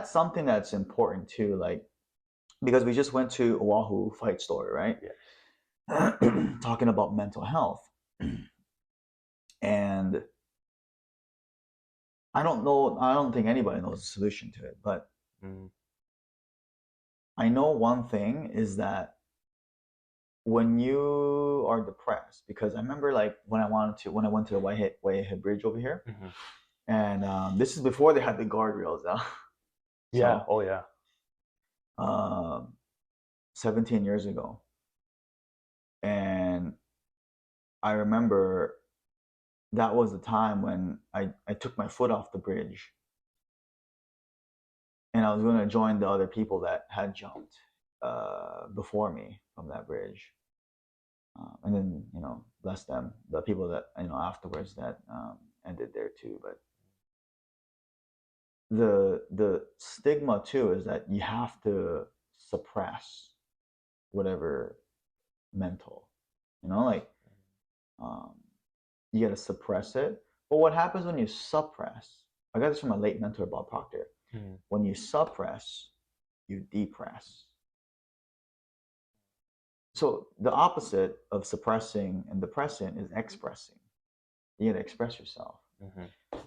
that's something that's important too, like, because we just went to Oahu Fight Story, right? Yeah. Talking about mental health. And I don't think anybody knows the solution to it, but I know one thing is that when you are depressed, because I remember like when I went to the Waihe Bridge over here, and this is before they had the guardrails, Yeah. Oh yeah. 17 years ago, and I remember that was the time when I took my foot off the bridge, and I was going to join the other people that had jumped before me from that bridge. And then, bless them, the people that, afterwards that ended there too. But the stigma too is that you have to suppress whatever mental, like you got to suppress it. But what happens when you suppress? I got this from my late mentor, Bob Proctor. When you suppress, you depress. So the opposite of suppressing and depressing is expressing. You got to express yourself.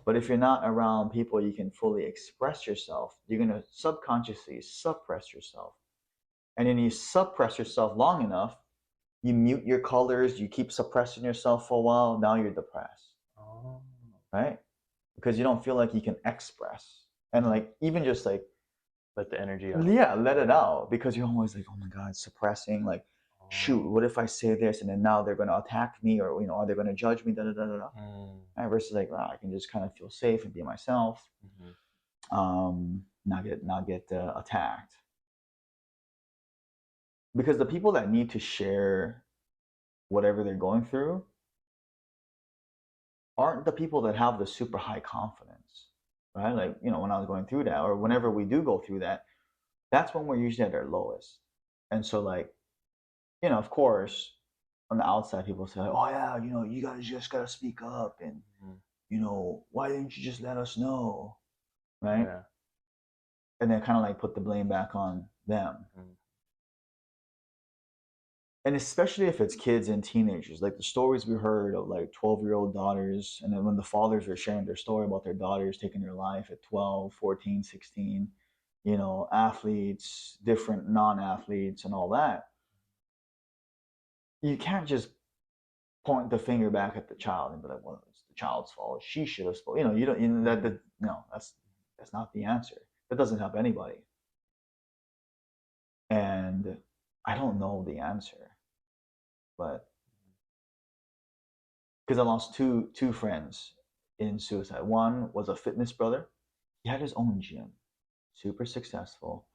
But if you're not around people you can fully express yourself, you're going to subconsciously suppress yourself. And then you suppress yourself long enough, you mute your colors, you keep suppressing yourself for a while, now you're depressed. Oh. Right? Because you don't feel like you can express. And like, even just like, let the energy out. Yeah, let it out. Because you're always like, oh my God, suppressing. Like, shoot, what if I say this and then now they're going to attack me, or are they going to judge me? And versus like, wow, I can just kind of feel safe and be myself, not get attacked. Because the people that need to share whatever they're going through aren't the people that have the super high confidence, right? Like, when I was going through that, or whenever we do go through that, that's when we're usually at our lowest. And so like, of course, on the outside, people say, oh yeah, you guys just gotta speak up, and why didn't you just let us know, right? Yeah. And then kind of like put the blame back on them. And especially if it's kids and teenagers, like the stories we heard of like 12-year-old daughters, and then when the fathers were sharing their story about their daughters taking their life at 12, 14, 16, athletes, different non-athletes and all that. You can't just point the finger back at the child and be like, well, it's the child's fault. She should have spoken. That's not the answer. That doesn't help anybody. And I don't know the answer, but because I lost two friends in suicide. One was a fitness brother. He had his own gym, super successful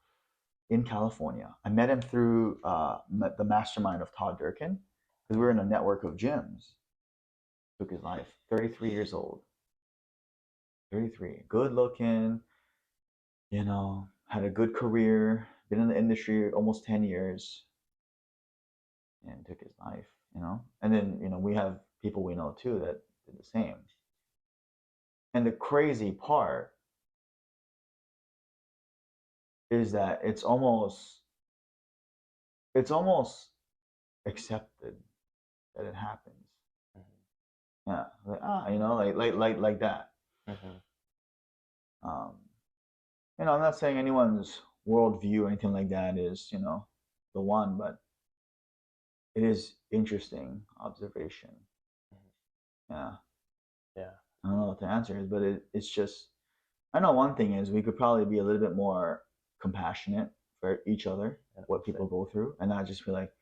in California. I met him through the mastermind of Todd Durkin, because we were in a network of gyms. Took his life, 33 years old. 33, good looking, had a good career, been in the industry almost 10 years, and took his life, And then, we have people we know too that did the same. And the crazy part is that it's almost accepted that it happens. Yeah, like that. I'm not saying anyone's worldview or anything like that is, the one, but it is interesting observation. Yeah. I don't know what the answer is, but it's just, I know one thing is we could probably be a little bit more compassionate for each other, what people go through, and not just be like,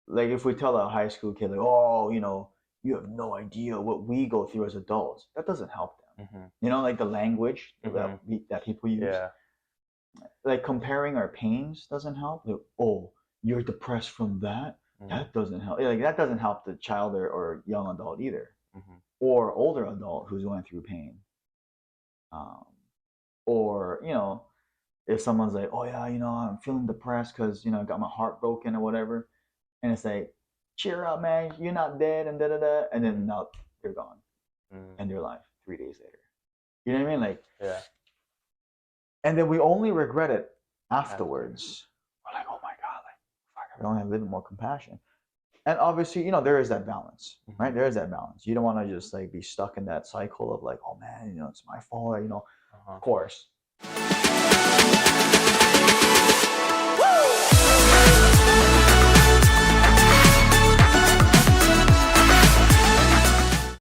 like if we tell a high school kid, like, oh, you have no idea what we go through as adults, that doesn't help them. Like the language that people use. Yeah. Like comparing our pains doesn't help. Like, oh, you're depressed from that? That doesn't help. Like that doesn't help the child or young adult either. Or older adult who's going through pain. Or, if someone's like, oh yeah, I'm feeling depressed because, I got my heart broken or whatever. And it's like, cheer up, man, you're not dead, and da-da-da. And then now they're gone. And they're alive 3 days later. You know what I mean? Like, yeah. And then we only regret it afterwards. We're like, oh my God, like, fuck, I only have a little bit more compassion. And obviously, you know, there is that balance, right? There is that balance. You don't want to just like be stuck in that cycle of like, oh man, you know, it's my fault, you know, of course.